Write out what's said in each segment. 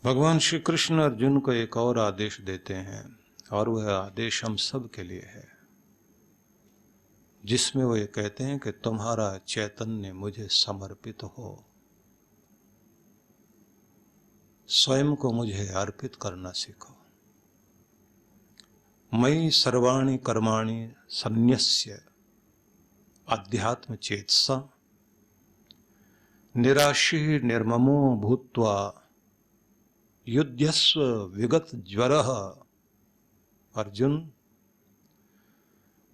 भगवान श्री कृष्ण अर्जुन को एक और आदेश देते हैं और वह आदेश हम सब के लिए है, जिसमें वो ये कहते हैं कि तुम्हारा चैतन्य मुझे समर्पित हो, स्वयं को मुझे अर्पित करना सीखो। मयि सर्वाणि कर्माणि सन्न्यस्य अध्यात्म चेतसा निराशी निर्ममो भूत्वा युध्यस्व विगत ज्वरः। अर्जुन,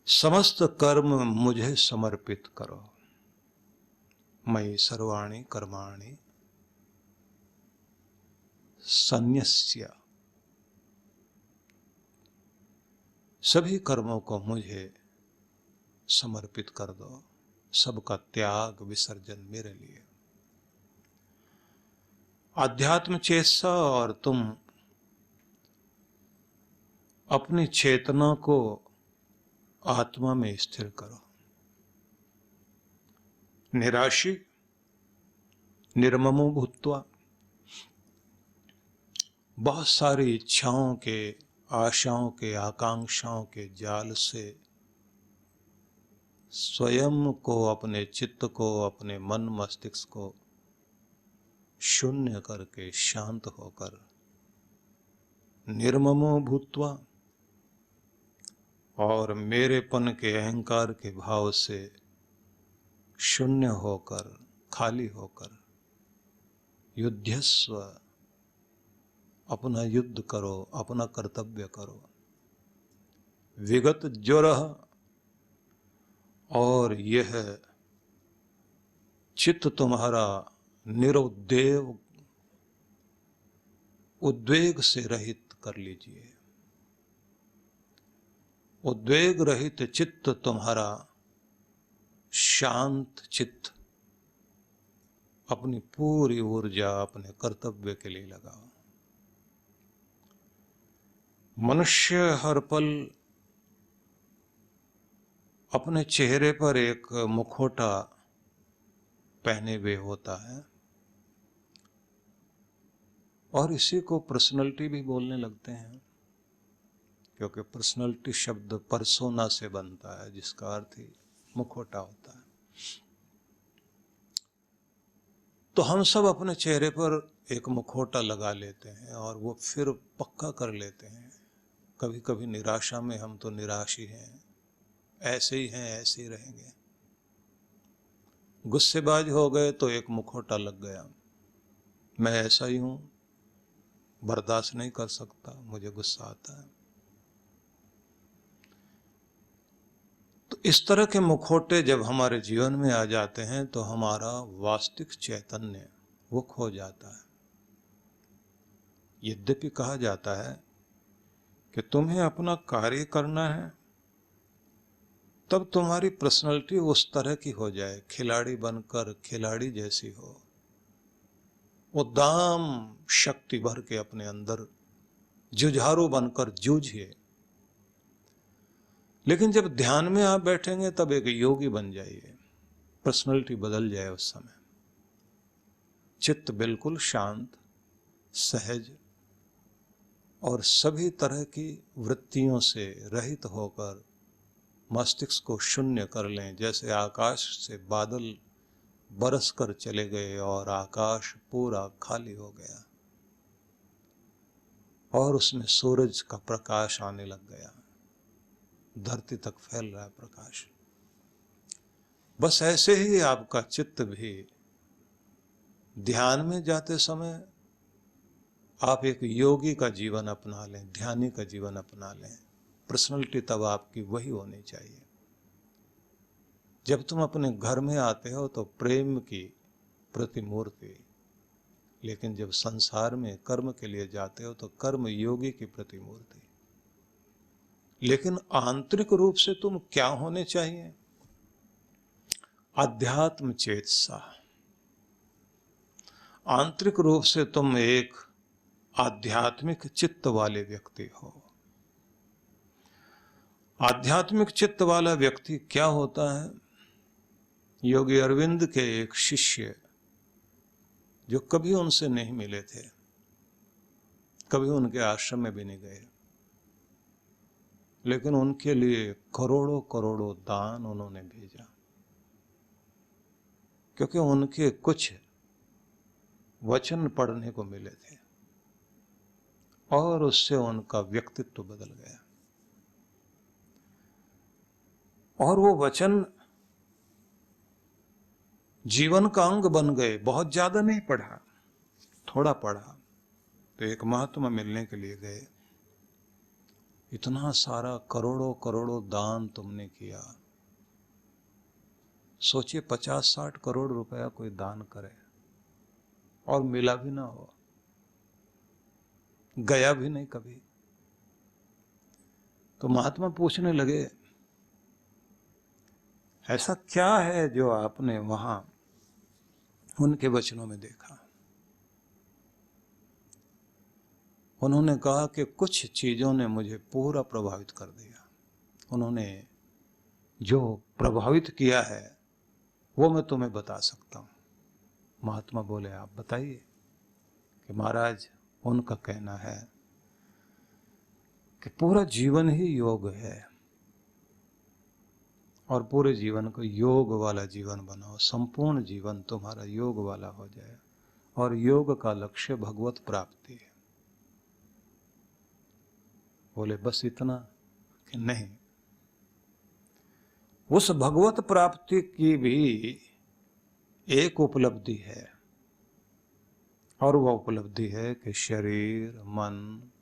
समस्त कर्म मुझे समर्पित करो। मयि सर्वाणि कर्माणि सन्न्यस्य, सभी कर्मों को मुझे समर्पित कर दो, सबका त्याग विसर्जन मेरे लिए। अध्यात्म चेतसा, और तुम अपनी चेतना को आत्मा में स्थिर करो। निराशी निर्ममो भूत्वा, बहुत सारी इच्छाओं के, आशाओं के, आकांक्षाओं के जाल से स्वयं को, अपने चित्त को, अपने मन मस्तिष्क को शून्य करके, शांत होकर, निर्ममो भूत्वा, और मेरेपन के, अहंकार के भाव से शून्य होकर, खाली होकर, युध्यस्व, अपना युद्ध करो, अपना कर्तव्य करो। विगत ज्वरः, और यह चित्त तुम्हारा निरुद्वेग, उद्वेग से रहित कर लीजिए। उद्वेग रहित चित्त तुम्हारा, शांत चित्त, अपनी पूरी ऊर्जा अपने कर्तव्य के लिए लगाओ। मनुष्य हर पल अपने चेहरे पर एक मुखौटा पहने हुए होता है, और इसी को पर्सनैलिटी भी बोलने लगते हैं, क्योंकि पर्सनैलिटी शब्द परसोना से बनता है, जिसका अर्थ ही मुखौटा होता है। तो हम सब अपने चेहरे पर एक मुखौटा लगा लेते हैं और वो फिर पक्का कर लेते हैं। कभी कभी निराशा में हम तो निराश ही हैं, ऐसे ही हैं, ऐसे ही रहेंगे। गुस्सेबाज हो गए तो एक मुखौटा लग गया, मैं ऐसा ही हूं, बर्दाश्त नहीं कर सकता, मुझे गुस्सा आता है। तो इस तरह के मुखौटे जब हमारे जीवन में आ जाते हैं तो हमारा वास्तविक चैतन्य वो खो जाता है। यद्यपि कहा जाता है कि तुम्हें अपना कार्य करना है, तब तुम्हारी पर्सनालिटी उस तरह की हो जाए, खिलाड़ी बनकर खिलाड़ी जैसी हो, उद्दाम शक्ति भर के अपने अंदर जुझारू बनकर जूझिए। लेकिन जब ध्यान में आप बैठेंगे तब एक योगी बन जाइए, पर्सनालिटी बदल जाए। उस समय चित्त बिल्कुल शांत, सहज और सभी तरह की वृत्तियों से रहित होकर मस्तिष्क को शून्य कर लें, जैसे आकाश से बादल बरस कर चले गए और आकाश पूरा खाली हो गया और उसमें सूरज का प्रकाश आने लग गया, धरती तक फैल रहा है प्रकाश। बस ऐसे ही आपका चित्त भी ध्यान में जाते समय आप एक योगी का जीवन अपना लें, ध्यानी का जीवन अपना लें। पर्सनालिटी तब आपकी वही होनी चाहिए। जब तुम अपने घर में आते हो तो प्रेम की प्रतिमूर्ति, लेकिन जब संसार में कर्म के लिए जाते हो तो कर्म योगी की प्रतिमूर्ति। लेकिन आंतरिक रूप से तुम क्या होने चाहिए? अध्यात्म चेतसा। आंतरिक रूप से तुम एक आध्यात्मिक चित्त वाले व्यक्ति हो। आध्यात्मिक चित्त वाला व्यक्ति क्या होता है? योगी अरविंद के एक शिष्य जो कभी उनसे नहीं मिले थे, कभी उनके आश्रम में भी नहीं गए, लेकिन उनके लिए करोड़ों करोड़ों दान उन्होंने भेजा, क्योंकि उनके कुछ वचन पढ़ने को मिले थे और उससे उनका व्यक्तित्व बदल गया। और वो वचन जीवन का अंग बन गए। बहुत ज्यादा नहीं पढ़ा, थोड़ा पढ़ा। तो एक महात्मा मिलने के लिए गए, इतना सारा करोड़ों करोड़ों दान तुमने किया, सोचिए 50-60 करोड़ रुपया कोई दान करे और मिला भी ना हो, गया भी नहीं कभी। तो महात्मा पूछने लगे, ऐसा क्या है जो आपने वहां उनके वचनों में देखा? उन्होंने कहा कि कुछ चीजों ने मुझे पूरा प्रभावित कर दिया। उन्होंने जो प्रभावित किया है वो मैं तुम्हें बता सकता हूं। महात्मा बोले, आप बताइए। कि महाराज, उनका कहना है कि पूरा जीवन ही योग है और पूरे जीवन को योग वाला जीवन बनाओ, संपूर्ण जीवन तुम्हारा योग वाला हो जाए और योग का लक्ष्य भगवत प्राप्ति है। बोले बस इतना? कि नहीं, उस भगवत प्राप्ति की भी एक उपलब्धि है, और वह उपलब्धि है कि शरीर, मन,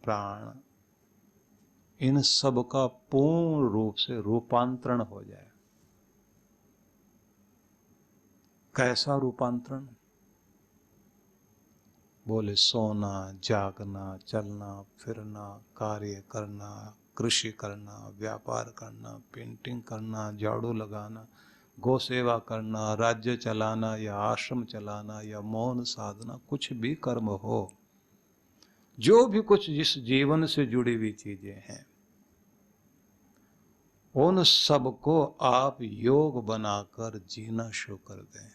प्राण, इन सब का पूर्ण रूप से रूपांतरण हो जाए। कैसा रूपांतरण? बोले सोना, जागना, चलना फिरना, कार्य करना, कृषि करना, व्यापार करना, पेंटिंग करना, झाड़ू लगाना, गौ सेवा करना, राज्य चलाना या आश्रम चलाना या मौन साधना, कुछ भी कर्म हो, जो भी कुछ जिस जीवन से जुड़ी हुई चीजें हैं, उन सबको आप योग बनाकर जीना शुरू कर दें।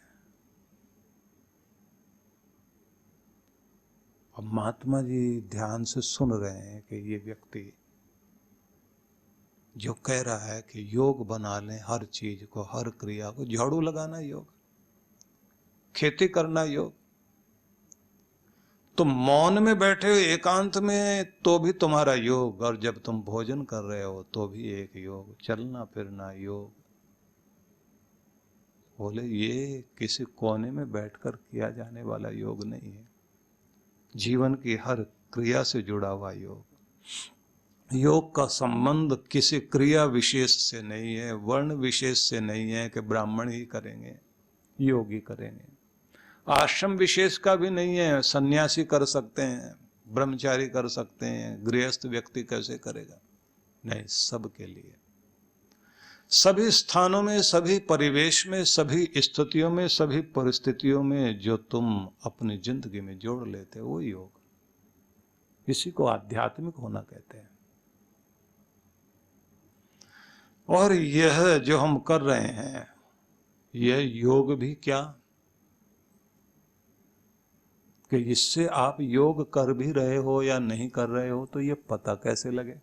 अब महात्मा जी ध्यान से सुन रहे हैं कि ये व्यक्ति जो कह रहा है कि योग बना लें हर चीज को, हर क्रिया को, झाड़ू लगाना योग, खेती करना योग, तुम मौन में बैठे हो एकांत में तो भी तुम्हारा योग, और जब तुम भोजन कर रहे हो तो भी एक योग, चलना फिरना योग। बोले ये किसी कोने में बैठकर किया जाने वाला योग नहीं है, जीवन की हर क्रिया से जुड़ा हुआ योग। योग का संबंध किसी क्रिया विशेष से नहीं है, वर्ण विशेष से नहीं है कि ब्राह्मण ही करेंगे, योगी करेंगे। आश्रम विशेष का भी नहीं है, सन्यासी कर सकते हैं, ब्रह्मचारी कर सकते हैं, गृहस्थ व्यक्ति कैसे करेगा? नहीं, सबके लिए, सभी स्थानों में, सभी परिवेश में, सभी स्थितियों में, सभी परिस्थितियों में जो तुम अपनी जिंदगी में जोड़ लेते हो वो योग। इसी को आध्यात्मिक होना कहते हैं। और यह जो हम कर रहे हैं, यह योग भी क्या कि इससे आप योग कर भी रहे हो या नहीं कर रहे हो तो ये पता कैसे लगे?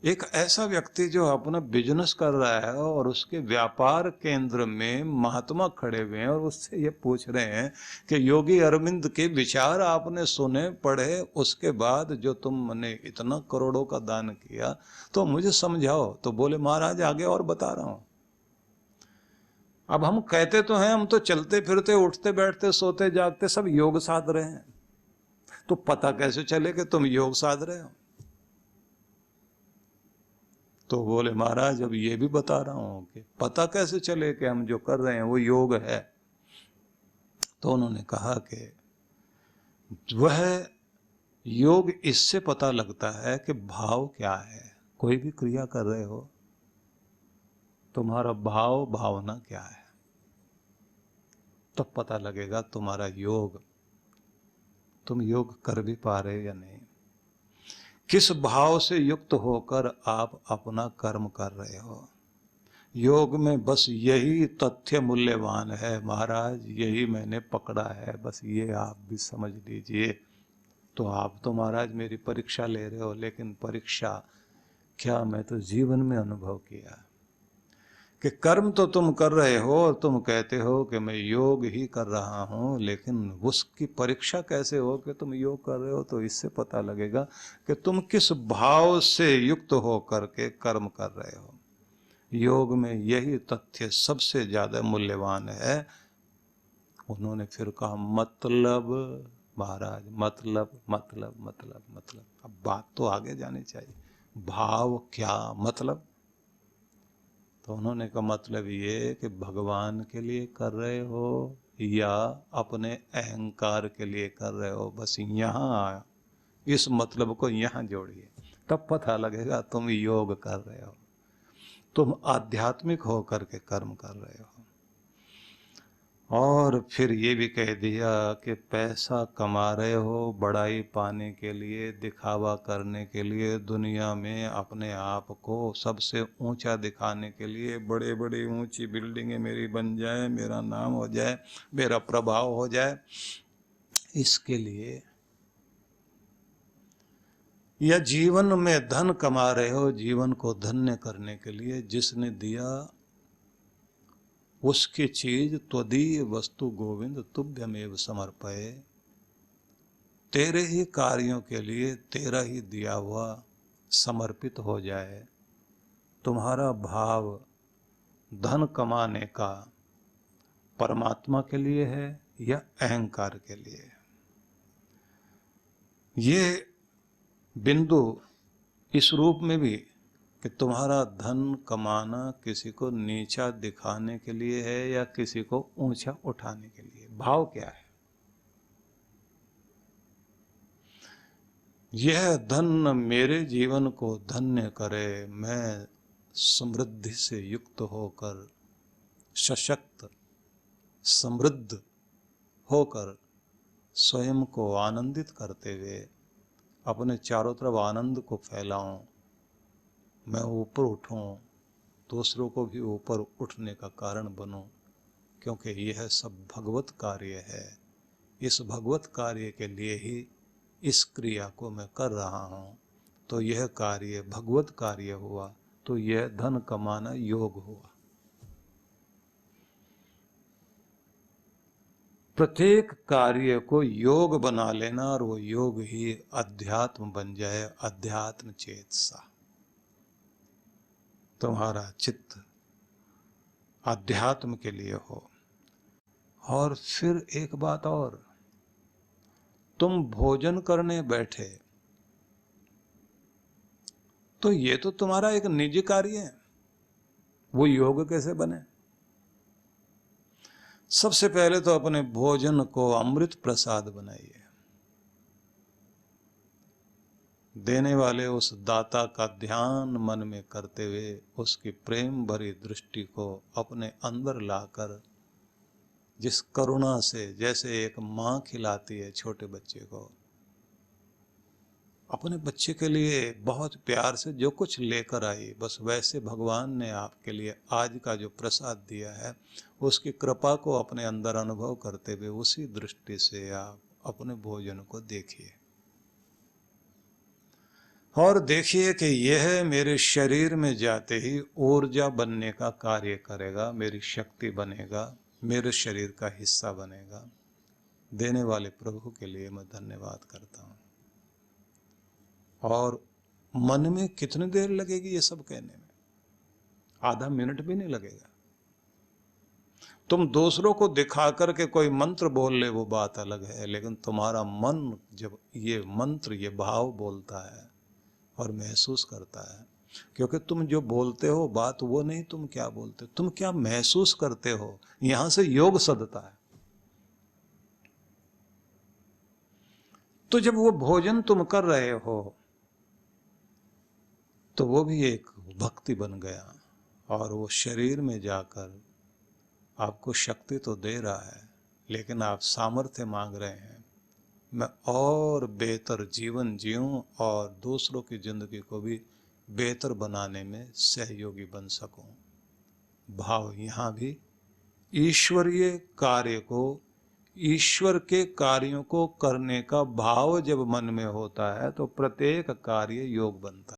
एक ऐसा व्यक्ति जो अपना बिजनेस कर रहा है और उसके व्यापार केंद्र में महात्मा खड़े हुए हैं और उससे ये पूछ रहे हैं कि योगी अरविंद के विचार आपने सुने, पढ़े, उसके बाद जो तुमने इतना करोड़ों का दान किया तो मुझे समझाओ। तो बोले महाराज आगे और बता रहा हूं। अब हम कहते तो हैं, हम तो चलते फिरते, उठते बैठते, सोते जागते सब योग साध रहे हैं, तो पता कैसे चले कि तुम योग साध रहे हो? तो बोले महाराज अब ये भी बता रहा हूं कि पता कैसे चले कि हम जो कर रहे हैं वो योग है। तो उन्होंने कहा कि वह योग इससे पता लगता है कि भाव क्या है। कोई भी क्रिया कर रहे हो, तुम्हारा भाव, भावना क्या है, तब पता लगेगा तुम्हारा योग, तुम योग कर भी पा रहे या नहीं, किस भाव से युक्त होकर आप अपना कर्म कर रहे हो। योग में बस यही तथ्य मूल्यवान है महाराज, यही मैंने पकड़ा है, बस ये आप भी समझ लीजिए। तो आप तो महाराज मेरी परीक्षा ले रहे हो, लेकिन परीक्षा क्या, मैं तो जीवन में अनुभव किया कि कर्म तो तुम कर रहे हो और तुम कहते हो कि मैं योग ही कर रहा हूं, लेकिन उसकी परीक्षा कैसे हो कि तुम योग कर रहे हो, तो इससे पता लगेगा कि तुम किस भाव से युक्त हो करके कर्म कर रहे हो। योग में यही तथ्य सबसे ज्यादा मूल्यवान है। उन्होंने फिर कहा मतलब महाराज, मतलब मतलब मतलब मतलब, अब बात तो आगे जानी चाहिए, भाव क्या मतलब। तो उन्होंने कहा मतलब ये कि भगवान के लिए कर रहे हो या अपने अहंकार के लिए कर रहे हो, बस यहाँ इस मतलब को यहाँ जोड़िए, तब पता लगेगा तुम योग कर रहे हो, तुम आध्यात्मिक होकर के कर्म कर रहे हो। और फिर ये भी कह दिया कि पैसा कमा रहे हो बड़ाई पाने के लिए, दिखावा करने के लिए, दुनिया में अपने आप को सबसे ऊंचा दिखाने के लिए, बड़े बड़े ऊंची बिल्डिंगें मेरी बन जाए, मेरा नाम हो जाए, मेरा प्रभाव हो जाए, इसके लिए। या जीवन में धन कमा रहे हो जीवन को धन्य करने के लिए, जिसने दिया उसकी चीज त्वदीय वस्तु गोविंद तुभ्यमेव समर्पये, तेरे ही कार्यों के लिए तेरा ही दिया हुआ समर्पित हो जाए। तुम्हारा भाव धन कमाने का परमात्मा के लिए है या अहंकार के लिए। ये बिंदु इस रूप में भी कि तुम्हारा धन कमाना किसी को नीचा दिखाने के लिए है या किसी को ऊंचा उठाने के लिए, भाव क्या है। यह धन मेरे जीवन को धन्य करे, मैं समृद्धि से युक्त होकर, सशक्त समृद्ध होकर, स्वयं को आनंदित करते हुए अपने चारों तरफ आनंद को फैलाऊं, मैं ऊपर उठूं, दूसरों को भी ऊपर उठने का कारण बनूं, क्योंकि यह सब भगवत कार्य है। इस भगवत कार्य के लिए ही इस क्रिया को मैं कर रहा हूं, तो यह कार्य भगवत कार्य हुआ, तो यह धन कमाना योग हुआ। प्रत्येक कार्य को योग बना लेना और वो योग ही अध्यात्म बन जाए, अध्यात्म चेतसा। तुम्हारा चित्त अध्यात्म के लिए हो। और फिर एक बात और, तुम भोजन करने बैठे तो ये तो तुम्हारा एक निजी कार्य है, वो योग कैसे बने। सबसे पहले तो अपने भोजन को अमृत प्रसाद बनाइए, देने वाले उस दाता का ध्यान मन में करते हुए उसकी प्रेम भरी दृष्टि को अपने अंदर लाकर, जिस करुणा से, जैसे एक माँ खिलाती है छोटे बच्चे को, अपने बच्चे के लिए बहुत प्यार से जो कुछ लेकर आई, बस वैसे भगवान ने आपके लिए आज का जो प्रसाद दिया है, उसकी कृपा को अपने अंदर अनुभव करते हुए उसी दृष्टि से आप अपने भोजन को देखिए। और देखिए कि यह मेरे शरीर में जाते ही ऊर्जा बनने का कार्य करेगा, मेरी शक्ति बनेगा, मेरे शरीर का हिस्सा बनेगा। देने वाले प्रभु के लिए मैं धन्यवाद करता हूँ। और मन में कितनी देर लगेगी ये सब कहने में, आधा मिनट भी नहीं लगेगा। तुम दूसरों को दिखा करके कोई मंत्र बोल ले वो बात अलग है, लेकिन तुम्हारा मन जब ये मंत्र, ये भाव बोलता है और महसूस करता है, क्योंकि तुम जो बोलते हो बात वो नहीं तुम क्या बोलते, तुम क्या महसूस करते हो, यहां से योग सदता है। तो जब वो भोजन तुम कर रहे हो तो वो भी एक भक्ति बन गया, और वो शरीर में जाकर आपको शक्ति तो दे रहा है, लेकिन आप सामर्थ्य मांग रहे हैं, मैं और बेहतर जीवन जीऊं और दूसरों की जिंदगी को भी बेहतर बनाने में सहयोगी बन सकूं। भाव यहां भी ईश्वरीय कार्य को, ईश्वर के कार्यों को करने का भाव जब मन में होता है तो प्रत्येक कार्य योग बनता है।